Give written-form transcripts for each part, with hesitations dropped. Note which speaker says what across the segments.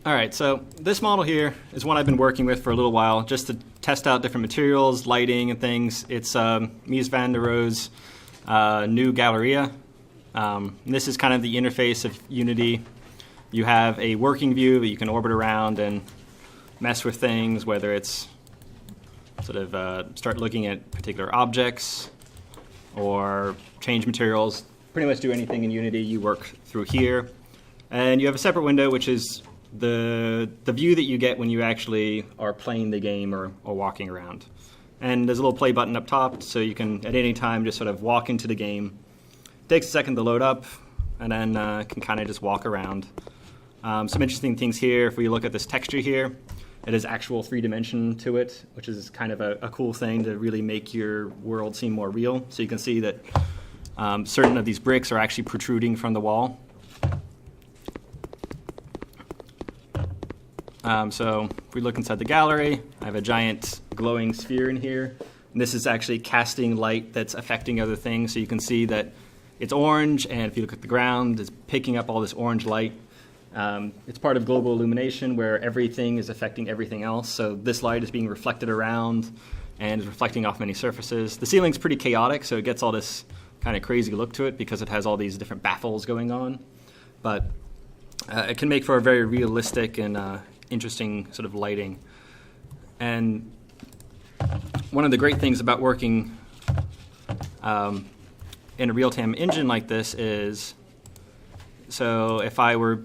Speaker 1: All right, so this model here is one I've been working with for a little while just to test out different materials, lighting, and things. It's Mies van der Rohe's new Galleria. This is kind of the interface of Unity. You have a working view that you can orbit around and mess with things, whether it's sort of start looking at particular objects or change materials. Pretty much do anything in Unity, you work through here. And you have a separate window, which is the view that you get when you actually are playing the game or walking around. And there's a little play button up top, so you can at any time just sort of walk into the game. It takes a second to load up, and then can kind of just walk around. Some interesting things here, if we look at this texture here, it has actual 3-dimension to it, which is kind of a cool thing to really make your world seem more real. So you can see that certain of these bricks are actually protruding from the wall. So if we look inside the gallery, I have a giant glowing sphere in here. And this is actually casting light that's affecting other things. So you can see that it's orange, and if you look at the ground, it's picking up all this orange light. It's part of global illumination where everything is affecting everything else. So this light is being reflected around and is reflecting off many surfaces. The ceiling's pretty chaotic, so it gets all this kind of crazy look to it because it has all these different baffles going on. But it can make for a very realistic and interesting sort of lighting. And one of the great things about working in a real-time engine like this is, so if I were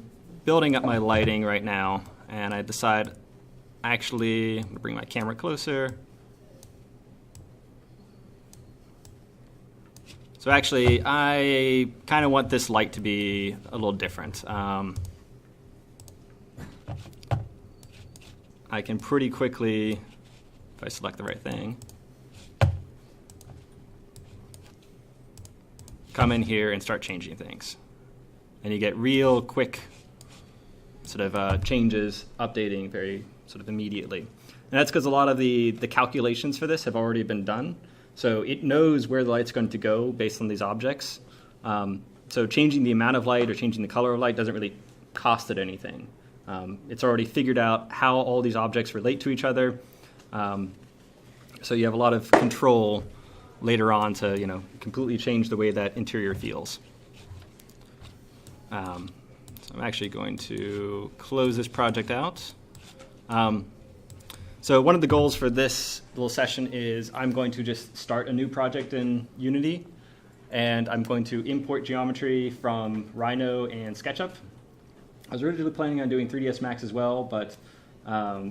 Speaker 1: building up my lighting right now and I decide, actually, I'm going to bring my camera closer. So actually, I kind of want this light to be a little different. I can pretty quickly, if I select the right thing, come in here and start changing things. And you get real quick sort of changes, updating very sort of immediately. And that's because a lot of the calculations for this have already been done. So it knows where the light's going to go based on these objects. So changing the amount of light or changing the color of light doesn't really cost it anything. It's already figured out how all these objects relate to each other. So you have a lot of control later on to completely change the way that interior feels. So I'm actually going to close this project out. So one of the goals for this little session is I'm going to just start a new project in Unity, and I'm going to import geometry from Rhino and SketchUp. I was originally planning on doing 3ds Max as well, but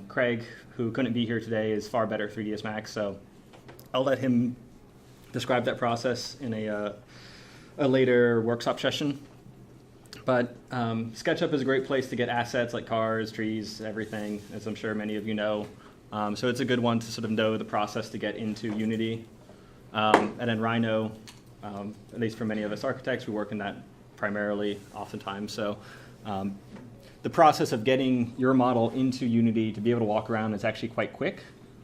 Speaker 1: Craig, who couldn't be here today, is far better at 3ds Max, so I'll let him describe that process in a later workshop session. But SketchUp is a great place to get assets like cars, trees, everything, as I'm sure many of you know. So it's a good one to sort of know the process to get into Unity. And then Rhino, at least for many of us architects, we work in that primarily oftentimes. So the process of getting your model into Unity to be able to walk around is actually quite quick.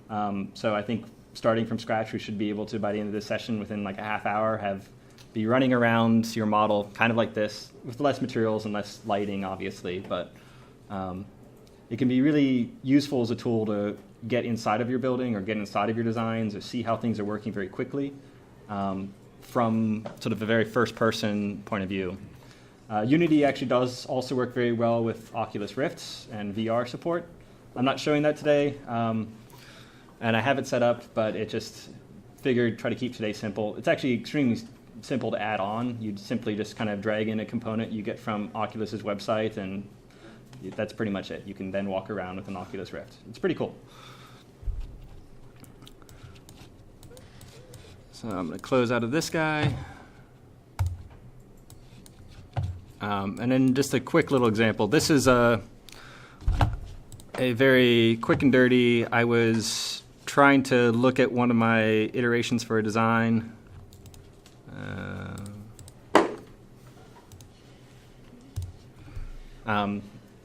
Speaker 1: So I think starting from scratch, we should be able to, by the end of this session, within like a half hour, be running around your model kind of like this, with less materials and less lighting, obviously. But it can be really useful as a tool to get inside of your building or get inside of your designs or see how things are working very quickly from sort of a very first-person point of view. Unity actually does also work very well with Oculus Rifts and VR support. I'm not showing that today, and I have it set up, but it just figured try to keep today simple. It's actually extremely simple to add on. You'd simply just kind of drag in a component you get from Oculus's website, and that's pretty much it. You can then walk around with an Oculus Rift. It's pretty cool. So I'm going to close out of this guy. And then just a quick little example. This is a very quick and dirty. I was trying to look at one of my iterations for a design.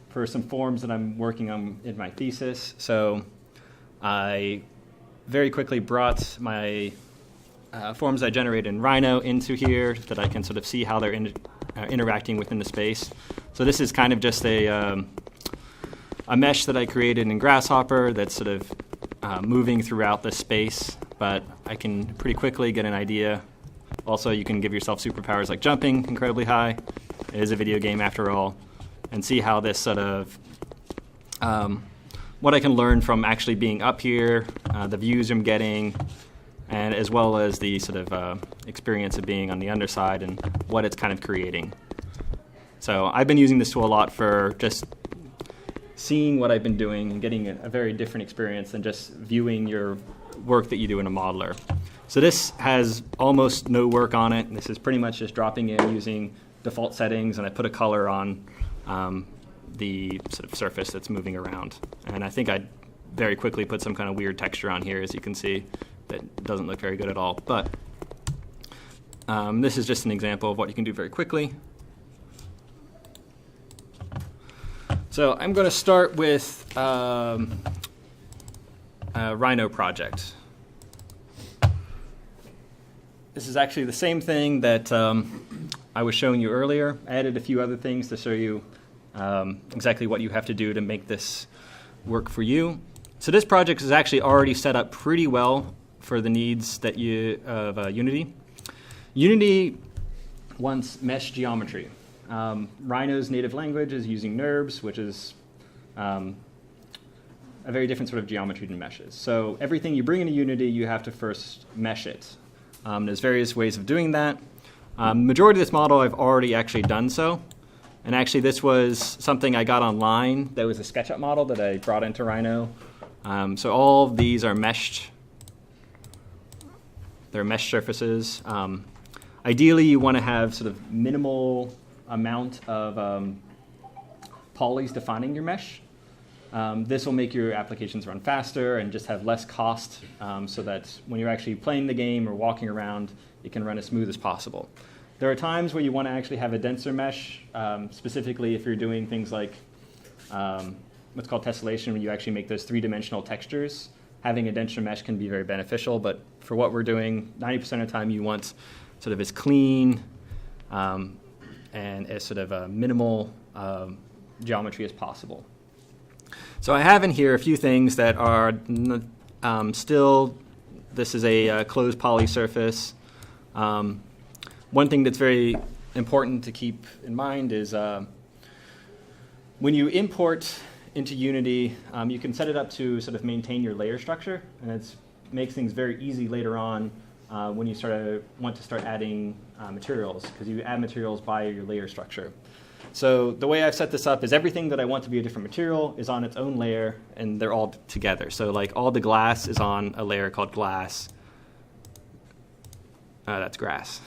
Speaker 1: For some forms that I'm working on in my thesis. So I very quickly brought my forms I generated in Rhino into here that I can sort of see how they're interacting within the space. So this is kind of just a a mesh that I created in Grasshopper that's sort of moving throughout the space, but I can pretty quickly get an idea. Also, you can give yourself superpowers like jumping incredibly high. It is a video game after all, and see how this sort of what I can learn from actually being up here, the views I'm getting, and as well as the sort of experience of being on the underside and what it's kind of creating. So I've been using this tool a lot for just seeing what I've been doing and getting a very different experience than just viewing your work that you do in a modeler. So this has almost no work on it. This is pretty much just dropping in using default settings, and I put a color on the sort of surface that's moving around. And I think I very quickly put some kind of weird texture on here, as you can see, that doesn't look very good at all. But this is just an example of what you can do very quickly. So I'm going to start with a Rhino project. This is actually the same thing that I was showing you earlier. I added a few other things to show you exactly what you have to do to make this work for you. So this project is actually already set up pretty well for the needs that of Unity. Unity wants mesh geometry. Rhino's native language is using NURBS, which is a very different sort of geometry than meshes. So everything you bring into Unity, you have to first mesh it. There's various ways of doing that. Majority of this model, I've already actually done so. And actually, this was something I got online. That was a SketchUp model that I brought into Rhino. So all of these are meshed. They're mesh surfaces. Ideally, you want to have sort of minimal amount of polys defining your mesh. This will make your applications run faster and just have less cost so that when you're actually playing the game or walking around, it can run as smooth as possible. There are times where you want to actually have a denser mesh, specifically if you're doing things like what's called tessellation, when you actually make those three-dimensional textures. Having a denser mesh can be very beneficial, but for what we're doing, 90% of the time you want sort of as clean and as sort of a minimal geometry as possible. So I have in here a few things that are still, this is a closed poly surface. One thing that's very important to keep in mind is when you import into Unity, you can set it up to sort of maintain your layer structure, and it makes things very easy later on when you want to start adding materials, because you add materials by your layer structure. So the way I've set this up is everything that I want to be a different material is on its own layer, and they're all together. So like all the glass is on a layer called glass. That's grass.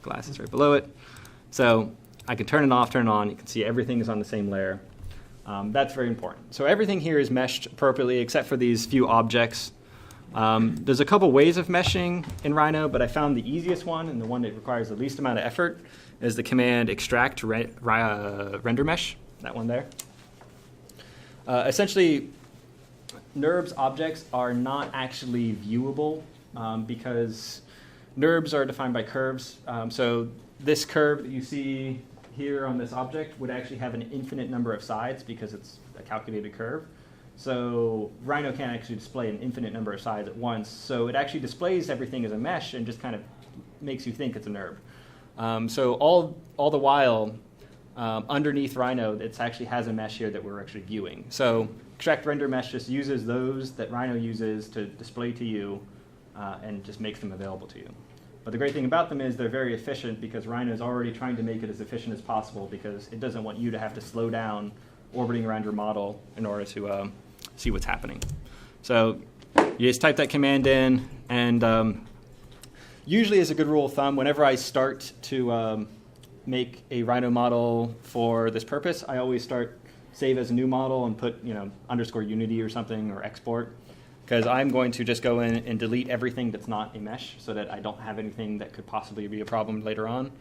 Speaker 1: Glass is right below it. So I can turn it off, turn it on. You can see everything is on the same layer. That's very important. So everything here is meshed appropriately except for these few objects. There's a couple ways of meshing in Rhino, but I found the easiest one and the one that requires the least amount of effort is the command extract render mesh, that one there. Essentially, NURBS objects are not actually viewable because NURBS are defined by curves. So this curve that you see here on this object would actually have an infinite number of sides because it's a calculated curve. So Rhino can't actually display an infinite number of sides at once. So it actually displays everything as a mesh and just kind of makes you think it's a NURB. So all the while, underneath Rhino, it actually has a mesh here that we're actually viewing. So extract render mesh just uses those that Rhino uses to display to you and just makes them available to you. But the great thing about them is they're very efficient because Rhino is already trying to make it as efficient as possible because it doesn't want you to have to slow down orbiting around your model in order to see what's happening. So you just type that command in, and usually as a good rule of thumb, whenever I start to make a Rhino model for this purpose, I always save as a new model and put _ Unity or something or export, because I'm going to just go in and delete everything that's not a mesh so that I don't have anything that could possibly be a problem later on.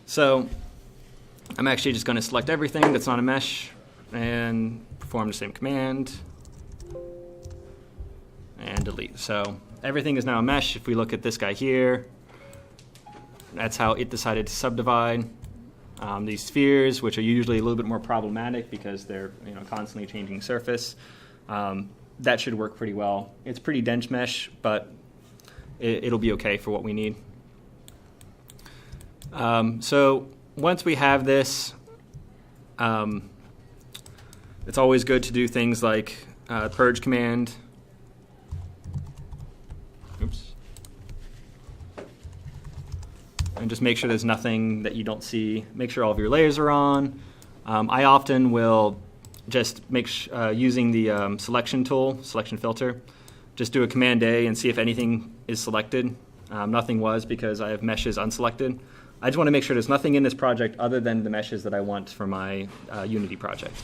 Speaker 1: So I'm actually just going to select everything that's not a mesh and perform the same command and delete. So everything is now a mesh. If we look at this guy here, that's how it decided to subdivide. These spheres, which are usually a little bit more problematic because they're constantly changing surface, that should work pretty well. It's pretty dense mesh, but it'll be okay for what we need. So once we have this, it's always good to do things like purge command. Oops. And just make sure there's nothing that you don't see. Make sure all of your layers are on. I often will just using the selection tool, selection filter, just do a Command A and see if anything is selected. Nothing was because I have meshes unselected. I just want to make sure there's nothing in this project other than the meshes that I want for my Unity project.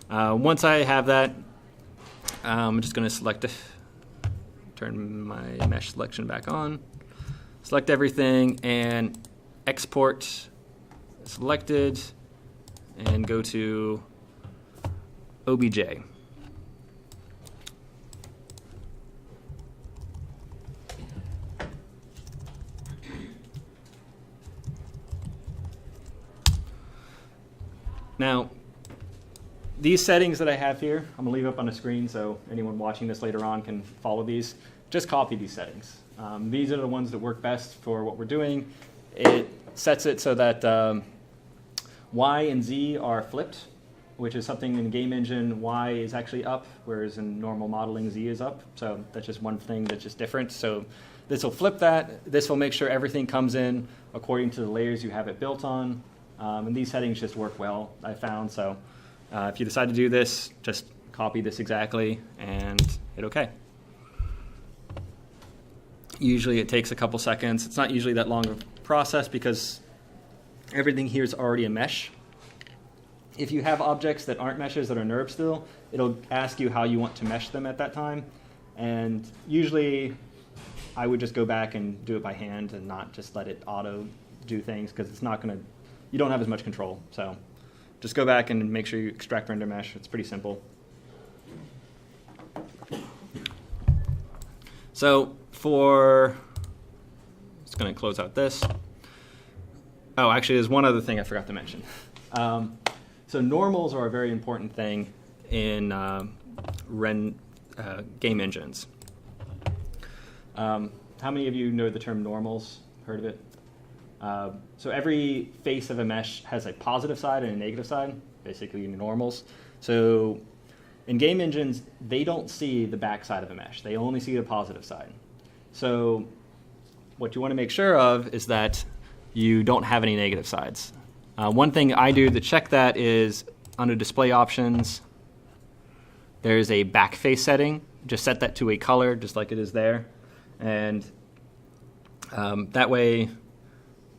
Speaker 1: Once I have that, I'm just going to turn my mesh selection back on, select everything, and export selected, and go to OBJ. Now, these settings that I have here, I'm going to leave up on the screen so anyone watching this later on can follow these. Just copy these settings. These are the ones that work best for what we're doing. It sets it so that Y and Z are flipped, which is something in game engine, Y is actually up, whereas in normal modeling, Z is up. So that's just one thing that's just different. So this will flip that. This will make sure everything comes in according to the layers you have it built on. And these settings just work well, I found. So if you decide to do this, just copy this exactly and hit OK. Usually it takes a couple seconds. It's not usually that long of a process because everything here is already a mesh. If you have objects that aren't meshes that are NURB still, it'll ask you how you want to mesh them at that time. And usually I would just go back and do it by hand and not just let it auto do things because it's not going to, you don't have as much control. So just go back and make sure you extract render mesh. It's pretty simple. So just going to close out this. Oh, actually, there's one other thing I forgot to mention. So normals are a very important thing in game engines. How many of you know the term normals? Heard of it? So every face of a mesh has a positive side and a negative side, basically normals. So in game engines, they don't see the back side of a mesh. They only see the positive side. So what you want to make sure of is that you don't have any negative sides. One thing I do to check that is under display options, there's a back face setting. Just set that to a color, just like it is there. And that way,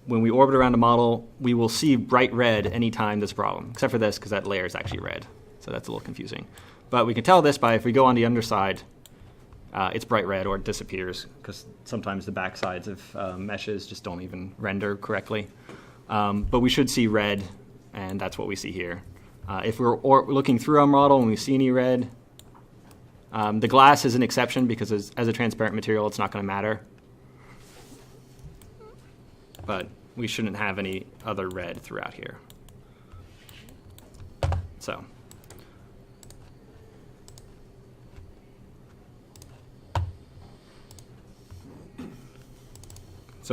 Speaker 1: when we orbit around a model, we will see bright red anytime there's a problem, except for this, because that layer is actually red. So that's a little confusing. But we can tell this by if we go on the underside, it's bright red or it disappears, because sometimes the back sides of meshes just don't even render correctly. But we should see red, and that's what we see here. If we're looking through our model and we see any red, the glass is an exception because as a transparent material, it's not going to matter. But we shouldn't have any other red throughout here. So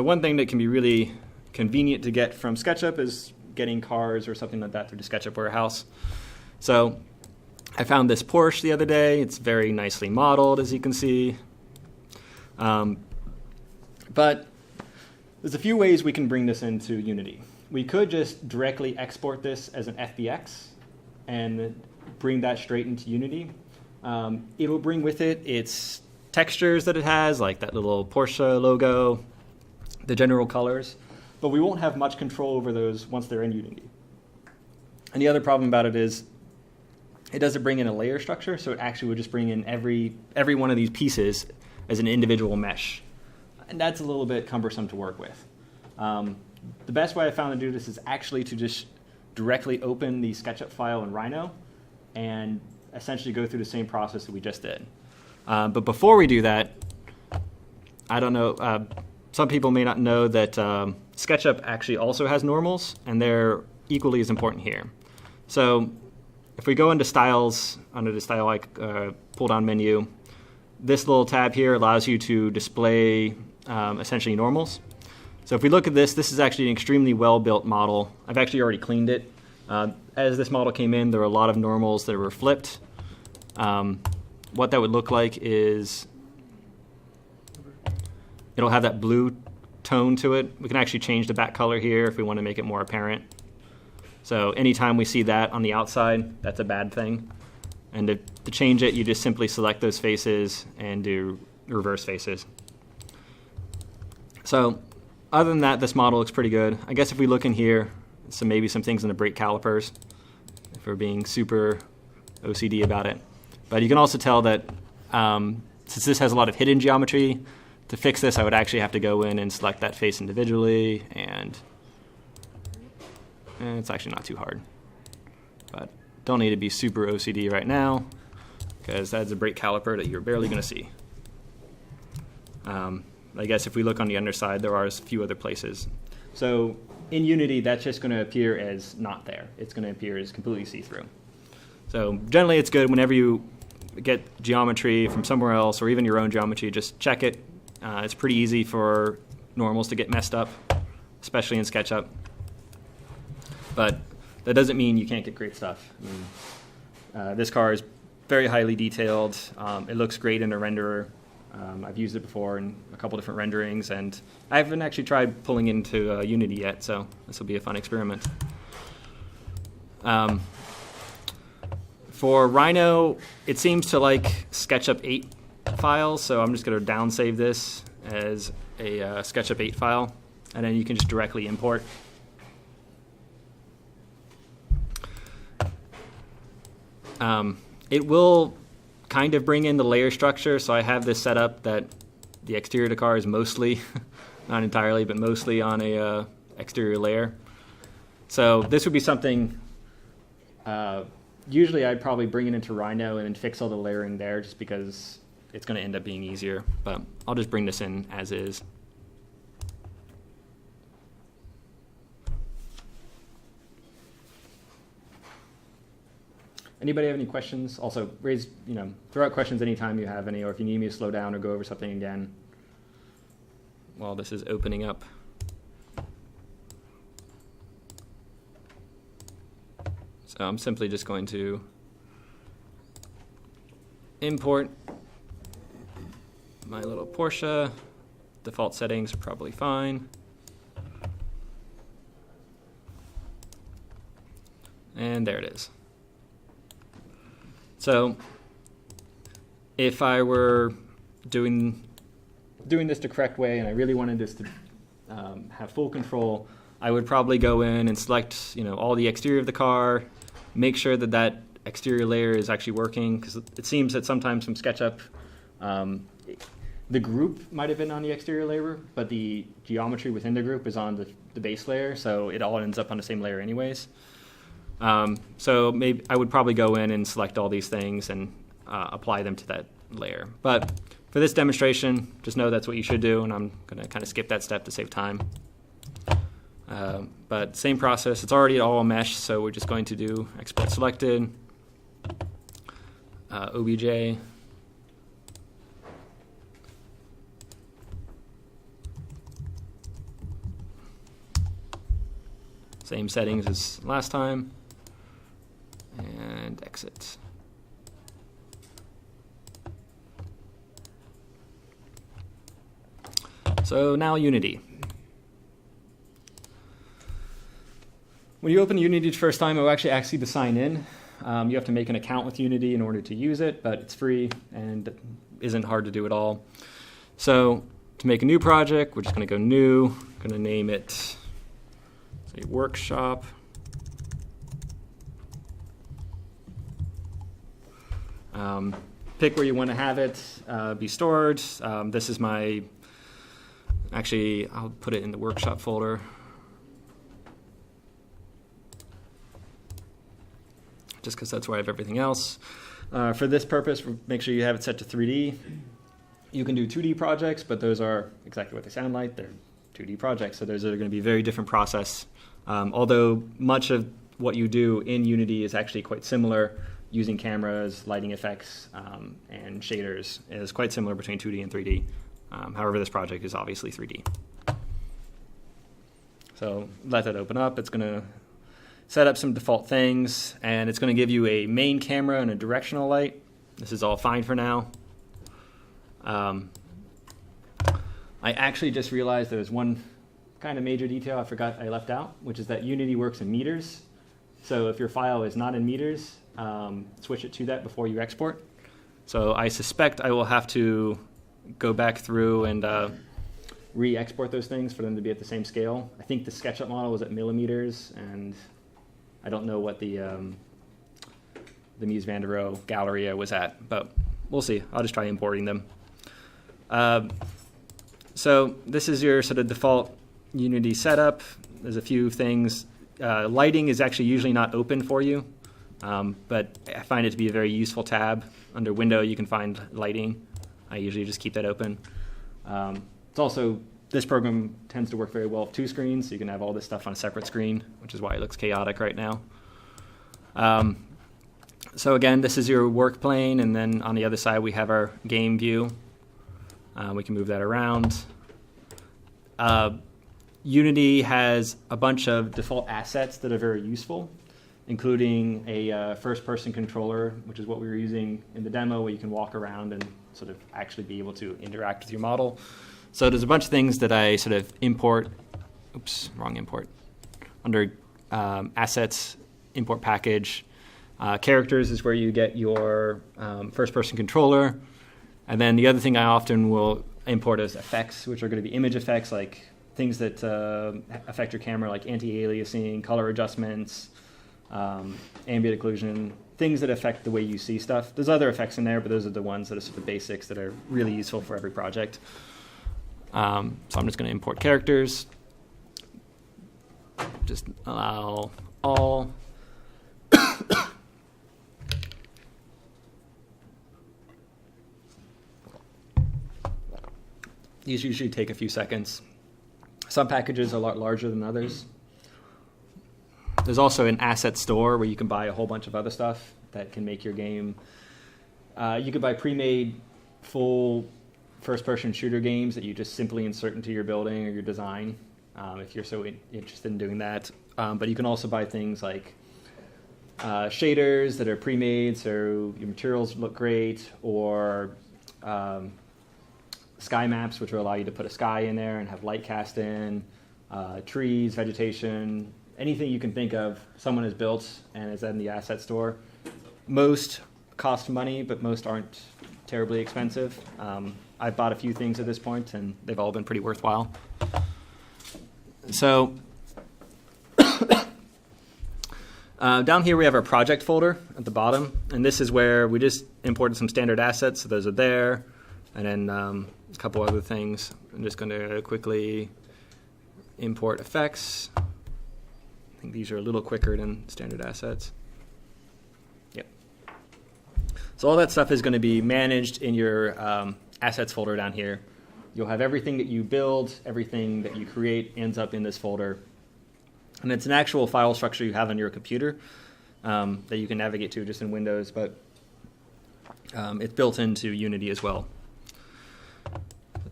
Speaker 1: one thing that can be really convenient to get from SketchUp is getting cars or something like that through the SketchUp warehouse. So I found this Porsche the other day. It's very nicely modeled, as you can see. But there's a few ways we can bring this into Unity. We could just directly export this as an FBX and bring that straight into Unity. It'll bring with it its textures that it has, like that little Porsche logo, the general colors, but we won't have much control over those once they're in Unity. And the other problem about it is it doesn't bring in a layer structure, so it actually would just bring in every one of these pieces as an individual mesh. And that's a little bit cumbersome to work with. The best way I found to do this is actually to just directly open the SketchUp file in Rhino and essentially go through the same process that we just did. But before we do that, I don't know, some people may not know that SketchUp actually also has normals, and they're equally as important here. So if we go into styles, under the style pull-down menu, this little tab here allows you to display essentially normals. So if we look at this, this is actually an extremely well-built model. I've actually already cleaned it. As this model came in, there were a lot of normals that were flipped. What that would look like is it'll have that blue tone to it. We can actually change the back color here if we want to make it more apparent. So anytime we see that on the outside, that's a bad thing. And to change it, you just simply select those faces and do reverse faces. So other than that, this model looks pretty good. I guess if we look in here, maybe some things in the brake calipers, if we're being super OCD about it. But you can also tell that since this has a lot of hidden geometry, to fix this, I would actually have to go in and select that face individually, and it's actually not too hard. But don't need to be super OCD right now, because that's a brake caliper that you're barely going to see. I guess if we look on the underside, there are a few other places. So in Unity, that's just going to appear as not there. It's going to appear as completely see-through. So generally, it's good whenever you get geometry from somewhere else, or even your own geometry, just check it. It's pretty easy for normals to get messed up, especially in SketchUp. But that doesn't mean you can't get great stuff. I mean, this car is very highly detailed. It looks great in a renderer. I've used it before in a couple different renderings, and I haven't actually tried pulling into Unity yet, so this will be a fun experiment. For Rhino, it seems to like SketchUp 8 files, so I'm just going to downsave this as a SketchUp 8 file, and then you can just directly import. It will kind of bring in the layer structure, so I have this set up that the exterior of the car is mostly, not entirely, but mostly on a exterior layer. So this would be something, usually I'd probably bring it into Rhino and then fix all the layering there, just because it's going to end up being easier, but I'll just bring this in as is. Anybody have any questions? Also, throw out questions anytime you have any, or if you need me to slow down or go over something again while this is opening up. So I'm simply just going to import my little Porsche. Default settings are probably fine. And there it is. So if I were doing this the correct way and I really wanted this to have full control, I would probably go in and select all the exterior of the car, make sure that that exterior layer is actually working, because it seems that sometimes from SketchUp, the group might have been on the exterior layer, but the geometry within the group is on the base layer, so it all ends up on the same layer anyways. So maybe I would probably go in and select all these things and apply them to that layer. But for this demonstration, just know that's what you should do, and I'm going to kind of skip that step to save time. But same process. It's already all a mesh, so we're just going to do export selected, OBJ, same settings as last time, and exit. So now Unity. When you open Unity the first time, it will actually ask you to sign in. You have to make an account with Unity in order to use it, but it's free and isn't hard to do at all. So to make a new project, we're just going to go new. I'm going to name it, say, workshop. Pick where you want to have it be stored. This is my, actually, I'll put it in the workshop folder. Just because that's where I have everything else. For this purpose, make sure you have it set to 3D. You can do 2D projects, but those are exactly what they sound like. They're 2D project. So those are going to be very different process. Although much of what you do in Unity is actually quite similar, using cameras, lighting effects, and shaders is quite similar between 2D and 3D. However, this project is obviously 3D. So let that open up. It's going to set up some default things, and it's going to give you a main camera and a directional light. This is all fine for now. I actually just realized there was one kind of major detail I left out, which is that Unity works in meters. So if your file is not in meters, switch it to that before you export. So I suspect I will have to go back through and re-export those things for them to be at the same scale. I think the SketchUp model was at millimeters, and I don't know what the Mies van der Rohe Galleria was at, but we'll see. I'll just try importing them. So this is your sort of default Unity setup. There's a few things. Lighting is actually usually not open for you, but I find it to be a very useful tab. Under Window, you can find lighting. I usually just keep that open. It's also, this program tends to work very well with 2 screens, so you can have all this stuff on a separate screen, which is why it looks chaotic right now. So again, this is your work plane, and then on the other side we have our game view. We can move that around. Unity has a bunch of default assets that are very useful, including a first-person controller, which is what we were using in the demo, where you can walk around and sort of actually be able to interact with your model. So there's a bunch of things that I sort of import. Oops, wrong import. Under assets, import package. Characters is where you get your first-person controller. And then the other thing I often will import is effects, which are going to be image effects, like things that affect your camera, like anti-aliasing, color adjustments, ambient occlusion, things that affect the way you see stuff. There's other effects in there, but those are the ones that are sort of basics that are really useful for every project. So I'm just going to import characters. Just allow all. These usually take a few seconds. Some packages are a lot larger than others. There's also an asset store where you can buy a whole bunch of other stuff that can make your game. You could buy pre-made full first-person shooter games that you just simply insert into your building or your design, if you're so interested in doing that. But you can also buy things like shaders that are pre-made, so your materials look great, or sky maps, which will allow you to put a sky in there and have light cast in, trees, vegetation, anything you can think of, someone has built and is in the asset store. Most cost money, but most aren't terribly expensive. I've bought a few things at this point, and they've all been pretty worthwhile. So down here we have our project folder at the bottom, and this is where we just imported some standard assets, so those are there, and then a couple other things. I'm just going to quickly import effects. I think these are a little quicker than standard assets. Yep. So all that stuff is going to be managed in your assets folder down here. You'll have everything that you build, everything that you create ends up in this folder. And it's an actual file structure you have on your computer that you can navigate to just in Windows, but it's built into Unity as well.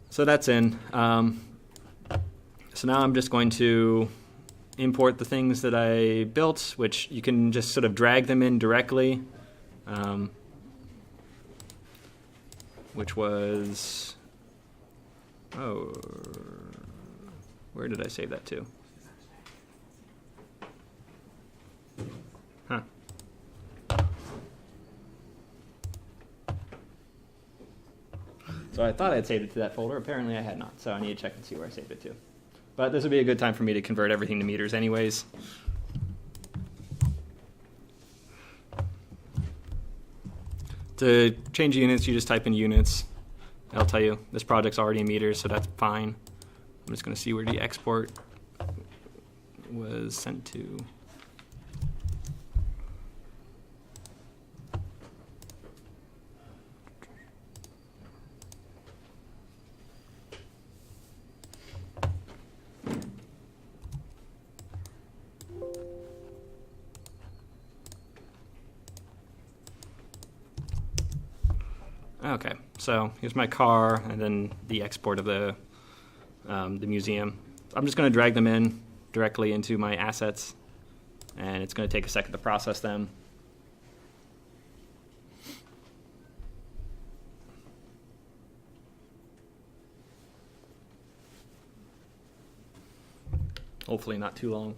Speaker 1: So that's in. So now I'm just going to import the things that I built, which you can just sort of drag them in directly, which was, where did I save that to? Huh. So I thought I'd saved it to that folder. Apparently I had not, so I need to check and see where I saved it to. But this would be a good time for me to convert everything to meters anyways. To change units, you just type in units. It'll tell you this project's already in meters, so that's fine. I'm just going to see where the export was sent to. Okay, so here's my car and then the export of the museum. I'm just going to drag them in directly into my assets, and it's going to take a second to process them. Hopefully not too long.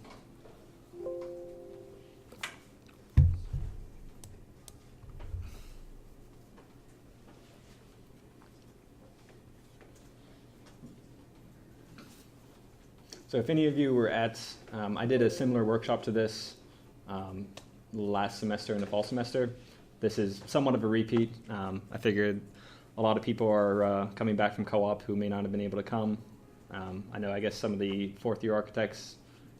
Speaker 1: So if any of you were at, I did a similar workshop to this last semester in the fall semester. This is somewhat of a repeat. I figured a lot of people are coming back from co-op who may not have been able to come. I guess some of the fourth-year architects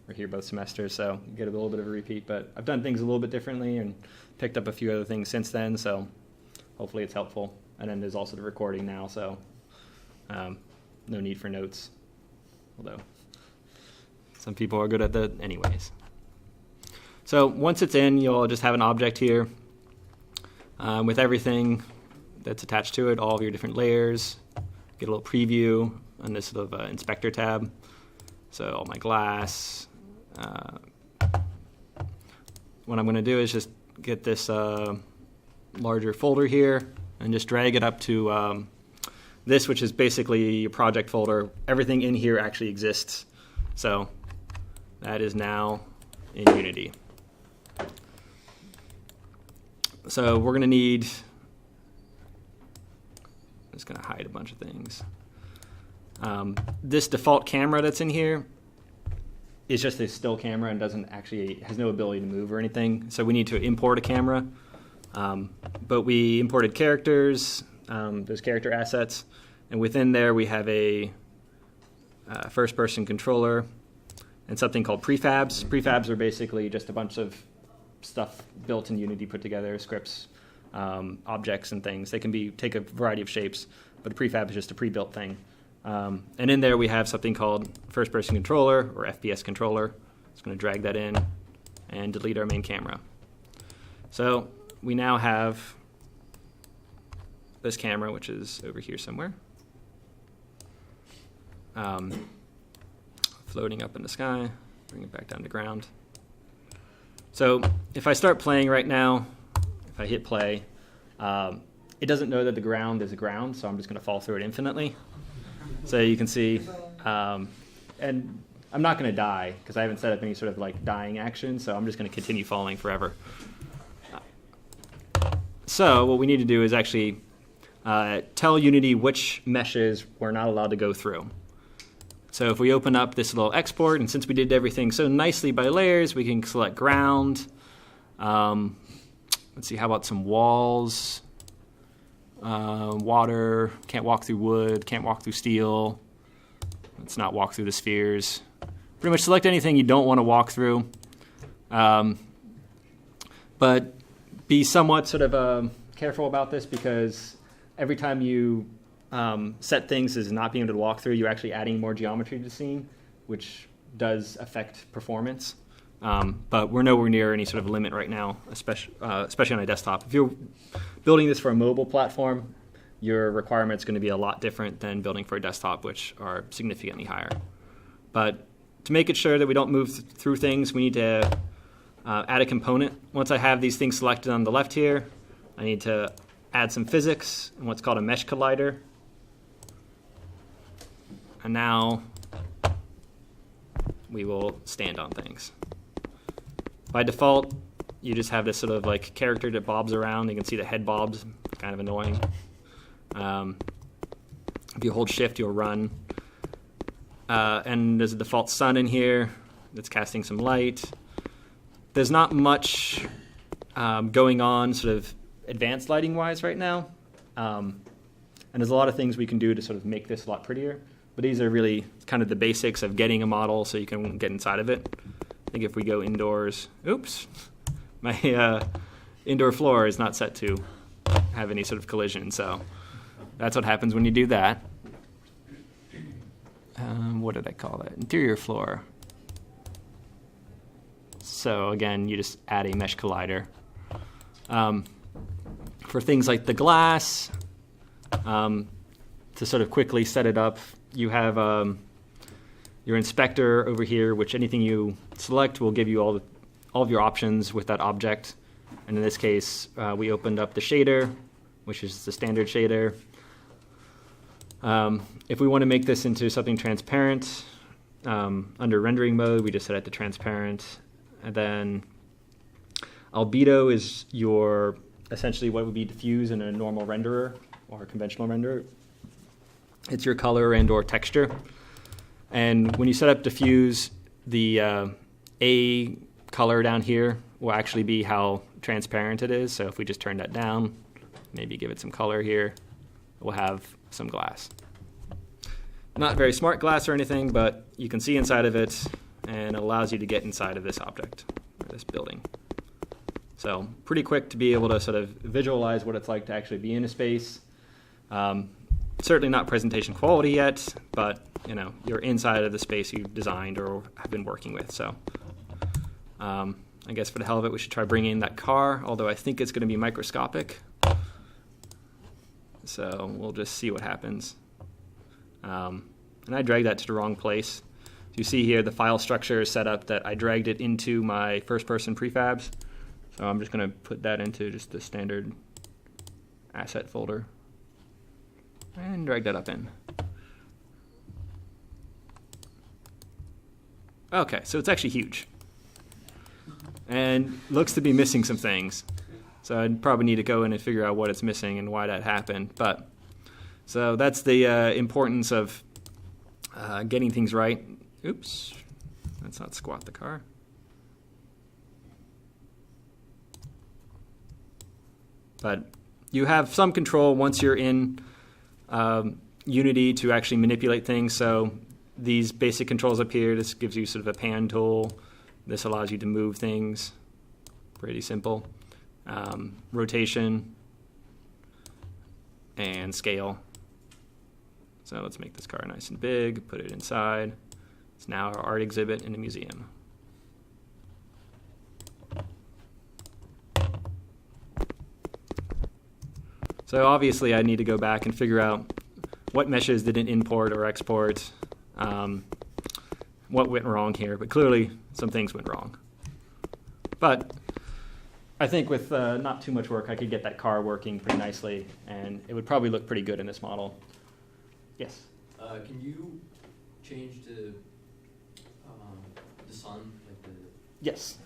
Speaker 1: are here both semesters, so you get a little bit of a repeat. But I've done things a little bit differently and picked up a few other things since then, so hopefully it's helpful. And then there's also the recording now, so no need for notes, although some people are good at that anyways. So once it's in, you'll just have an object here with everything that's attached to it, all of your different layers. Get a little preview on this sort of inspector tab. So all my glass. What I'm going to do is just get this larger folder here and just drag it up to this, which is basically your project folder. Everything in here actually exists. So that is now in Unity. So we're going to need, I'm just going to hide a bunch of things. This default camera that's in here is just a still camera and has no ability to move or anything. So we need to import a camera. But we imported characters, those character assets, and within there we have a first-person controller and something called prefabs. Prefabs are basically just a bunch of stuff built in Unity, put together, scripts, objects and things. They can take a variety of shapes, but a prefab is just a pre-built thing. And in there we have something called first-person controller or FPS controller. It's going to drag that in and delete our main camera. So we now have this camera, which is over here somewhere, floating up in the sky. Bring it back down to ground. So if I start playing right now, if I hit play, it doesn't know that the ground is a ground, so I'm just going to fall through it infinitely. So you can see, and I'm not going to die because I haven't set up any sort of like dying action, so I'm just going to continue falling forever. So what we need to do is actually tell Unity which meshes we're not allowed to go through. So if we open up this little export, and since we did everything so nicely by layers, we can select ground. Let's see, how about some walls? Water, can't walk through wood, can't walk through steel. Let's not walk through the spheres. Pretty much select anything you don't want to walk through. But be somewhat sort of careful about this, because every time you set things as not being able to walk through, you're actually adding more geometry to the scene, which does affect performance. But we're nowhere near any sort of limit right now, especially on a desktop. If you're building this for a mobile platform, your requirement's going to be a lot different than building for a desktop, which are significantly higher. But to make it sure that we don't move through things, we need to add a component. Once I have these things selected on the left here, I need to add some physics and what's called a mesh collider. And now we will stand on things. By default, you just have this sort of like character that bobs around. You can see the head bobs, kind of annoying. If you hold shift, you'll run. And there's a default sun in here that's casting some light. There's not much going on sort of advanced lighting wise right now. And there's a lot of things we can do to sort of make this a lot prettier. But these are really kind of the basics of getting a model so you can get inside of it. I think if we go indoors, oops, my indoor floor is not set to have any sort of collision. So that's what happens when you do that. What did I call that? Interior floor. So again, you just add a mesh collider. For things like the glass, To sort of quickly set it up, you have your inspector over here, which anything you select will give you all of your options with that object. And in this case, we opened up the shader, which is the standard shader. If we want to make this into something transparent, under rendering mode, we just set it to transparent. And then albedo is your essentially what would be diffuse in a normal renderer or a conventional renderer. It's your color and or texture. And when you set up diffuse, the A color down here will actually be how transparent it is. So if we just turn that down, maybe give it some color here, we'll have some glass. Not very smart glass or anything, but you can see inside of it, and it allows you to get inside of this object, or this building. So pretty quick to be able to sort of visualize what it's like to actually be in a space. Certainly not presentation quality yet, but you're inside of the space you've designed or have been working with. So I guess for the hell of it, we should try bringing in that car, although I think it's going to be microscopic. So we'll just see what happens. And I dragged that to the wrong place. So you see here the file structure is set up that I dragged it into my first-person prefabs. So I'm just going to put that into just the standard asset folder and drag that up in. Okay, so it's actually huge and looks to be missing some things. So I'd probably need to go in and figure out what it's missing and why that happened. But so that's the importance of getting things right. Oops, let's not squat the car. But you have some control once you're in Unity to actually manipulate things. So these basic controls up here, this gives you sort of a pan tool. This allows you to move things. Pretty simple. Rotation and scale. So let's make this car nice and big, put it inside. It's now our art exhibit in a museum. So obviously I need to go back and figure out what meshes didn't import or export, what went wrong here, but clearly some things went wrong. But I think with not too much work, I could get that car working pretty nicely, and it would probably look pretty good in this model. Yes?
Speaker 2: Can you change the sun?
Speaker 1: Yes.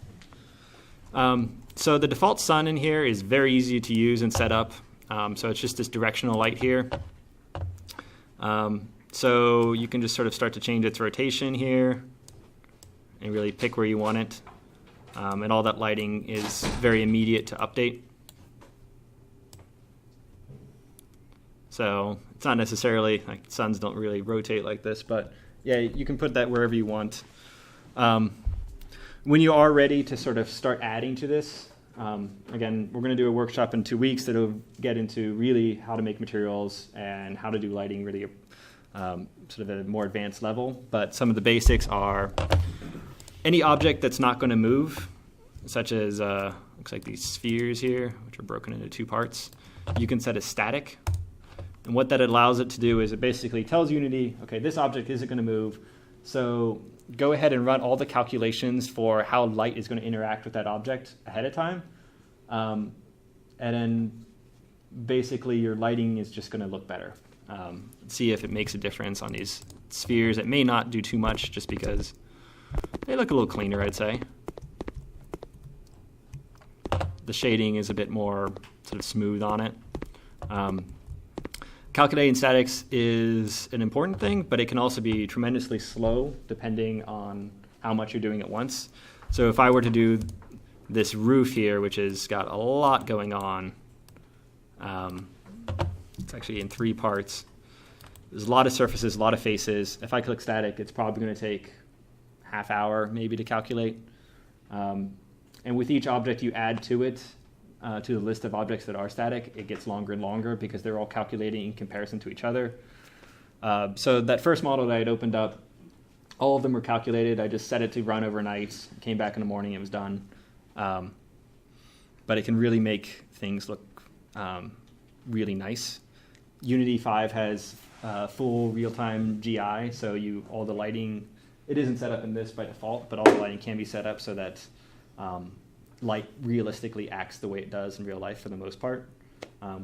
Speaker 1: So the default sun in here is very easy to use and set up. So it's just this directional light here. So you can just sort of start to change its rotation here and really pick where you want it. And all that lighting is very immediate to update. So it's not necessarily, like suns don't really rotate like this, but yeah, you can put that wherever you want. When you are ready to sort of start adding to this, again, we're going to do a workshop in 2 weeks that'll get into really how to make materials and how to do lighting really sort of at a more advanced level. But some of the basics are any object that's not going to move, such as looks like these spheres here, which are broken into 2 parts, you can set as static. And what that allows it to do is it basically tells Unity, okay, this object isn't going to move, so go ahead and run all the calculations for how light is going to interact with that object ahead of time. And then basically your lighting is just going to look better. See if it makes a difference on these spheres. It may not do too much just because they look a little cleaner, I'd say. The shading is a bit more sort of smooth on it. Calculating statics is an important thing, but it can also be tremendously slow depending on how much you're doing at once. So if I were to do this roof here, which has got a lot going on, it's actually in 3 parts. There's a lot of surfaces, a lot of faces. If I click static, it's probably going to take half hour maybe to calculate. And with each object you add to it, to the list of objects that are static, it gets longer and longer because they're all calculating in comparison to each other. So that first model that I had opened up, all of them were calculated. I just set it to run overnight, came back in the morning, it was done. But it can really make things look really nice. Unity 5 has full real-time GI, so all the lighting, it isn't set up in this by default, but all the lighting can be set up so that light realistically acts the way it does in real life for the most part,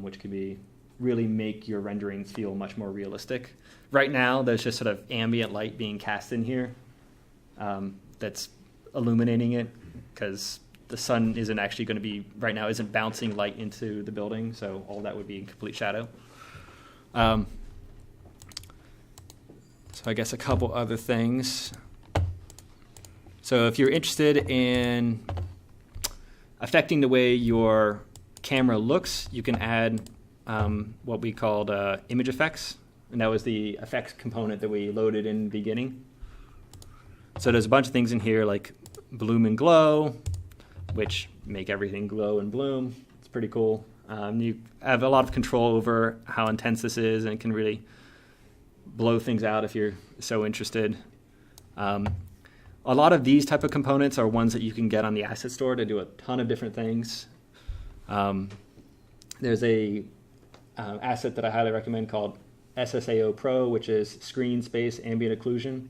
Speaker 1: which can really make your renderings feel much more realistic. Right now, there's just sort of ambient light being cast in here that's illuminating it, because the sun isn't actually going to be, right now, isn't bouncing light into the building, so all that would be in complete shadow. So I guess a couple other things. So if you're interested in affecting the way your camera looks, you can add what we called image effects, and that was the effects component that we loaded in the beginning. So there's a bunch of things in here like bloom and glow, which make everything glow and bloom. It's pretty cool. You have a lot of control over how intense this is, and it can really blow things out if you're so interested. A lot of these type of components are ones that you can get on the asset store to do a ton of different things. There's a asset that I highly recommend called SSAO Pro, which is Screen Space Ambient Occlusion.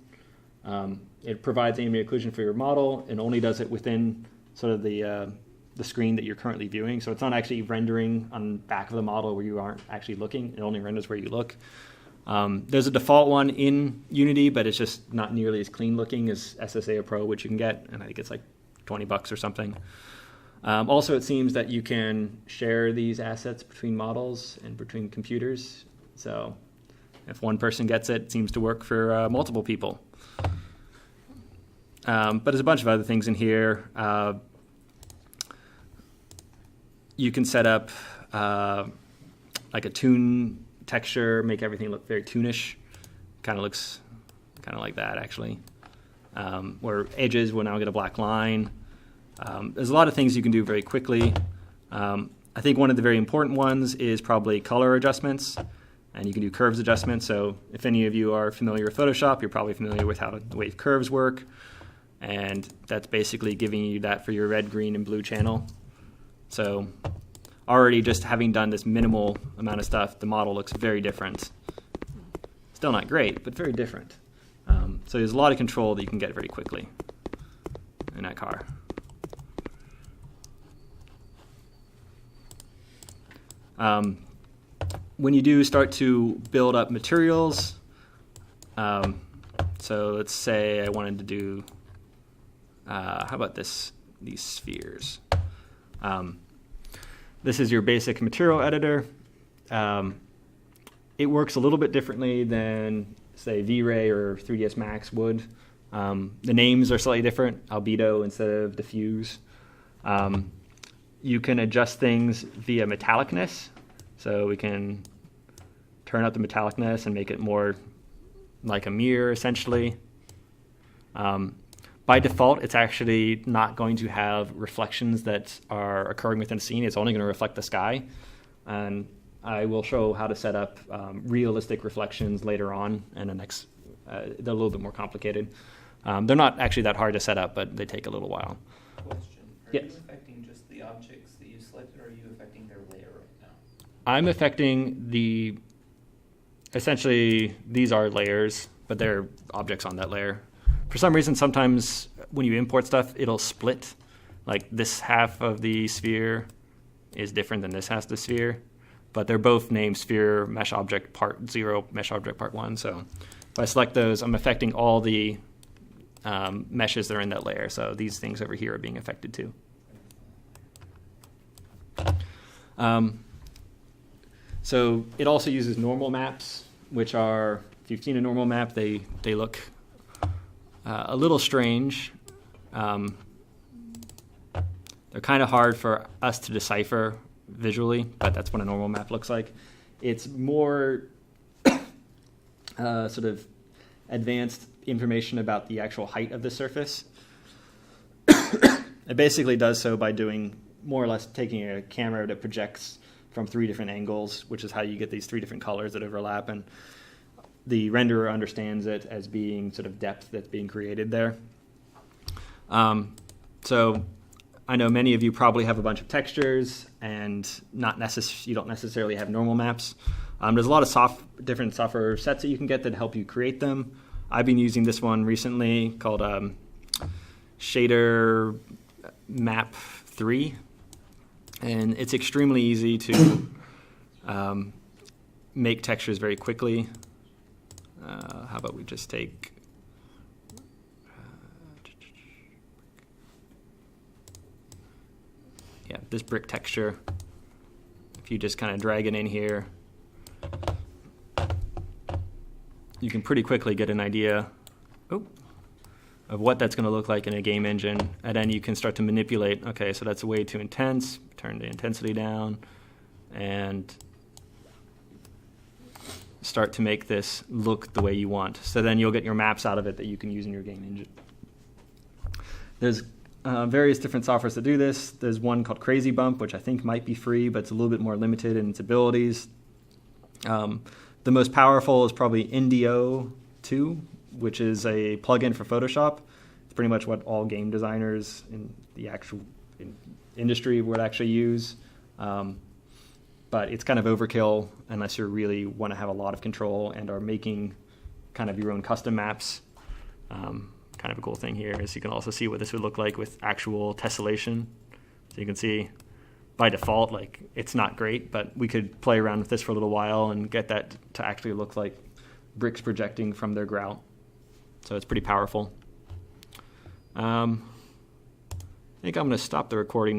Speaker 1: It provides ambient occlusion for your model and only does it within sort of the screen that you're currently viewing. So it's not actually rendering on the back of the model where you aren't actually looking. It only renders where you look. There's a default one in Unity, but it's just not nearly as clean looking as SSAO Pro, which you can get, and I think it's like $20 or something. Also, it seems that you can share these assets between models and between computers. So if one person gets it, it seems to work for multiple people. But there's a bunch of other things in here. You can set up like a toon texture, make everything look very toonish. Kind of looks kind of like that, actually. Where edges will now get a black line. There's a lot of things you can do very quickly. I think one of the very important ones is probably color adjustments, and you can do curves adjustments. So if any of you are familiar with Photoshop, you're probably familiar with how the way curves work, and that's basically giving you that for your red, green, and blue channel. So already just having done this minimal amount of stuff, the model looks very different. Still not great, but very different. So there's a lot of control that you can get very quickly in that car. When you do start to build up materials, so let's say I wanted to do, how about these spheres? This is your basic material editor. It works a little bit differently than, say, V-Ray or 3ds Max would. The names are slightly different, albedo instead of diffuse. You can adjust things via metallicness. So we can turn up the metallicness and make it more like a mirror, essentially. By default, it's actually not going to have reflections that are occurring within a scene. It's only going to reflect the sky. And I will show how to set up realistic reflections later on in the next, they're a little bit more complicated. They're not actually that hard to set up, but they take a little while.
Speaker 3: Question. Are
Speaker 1: Yes.
Speaker 3: you affecting just the objects that you selected, or are you affecting their layer right now?
Speaker 1: I'm affecting essentially these are layers, but they're objects on that layer. For some reason, sometimes when you import stuff, it'll split. Like this half of the sphere is different than this half of the sphere, but they're both named sphere mesh object part 0, mesh object part 1. So if I select those, I'm affecting all the meshes that are in that layer. So these things over here are being affected too. So it also uses normal maps, which are, if you've seen a normal map, they look a little strange. They're kind of hard for us to decipher visually, but that's what a normal map looks like. It's more sort of advanced information about the actual height of the surface. It basically does so by doing more or less taking a camera that projects from 3 different angles, which is how you get these 3 different colors that overlap, and the renderer understands it as being sort of depth that's being created there. So I know many of you probably have a bunch of textures and you don't necessarily have normal maps. There's a lot of different software sets that you can get that help you create them. I've been using this one recently called Shader Map 3, and it's extremely easy to make textures very quickly. How about we just take this brick texture. If you just kind of drag it in here, you can pretty quickly get an idea of what that's going to look like in a game engine, and then you can start to manipulate. Okay, so that's way too intense. Turn the intensity down, and start to make this look the way you want. So then you'll get your maps out of it that you can use in your game engine. There's various different softwares that do this. There's one called Crazy Bump, which I think might be free, but it's a little bit more limited in its abilities. The most powerful is probably Indio 2, which is a plugin for Photoshop. It's pretty much what all game designers in the actual industry would actually use. But it's kind of overkill unless you really want to have a lot of control and are making kind of your own custom maps. Kind of a cool thing here is you can also see what this would look like with actual tessellation. So you can see by default, like, it's not great, but we could play around with this for a little while and get that to actually look like bricks projecting from their grout. So it's pretty powerful. I think I'm going to stop the recording now.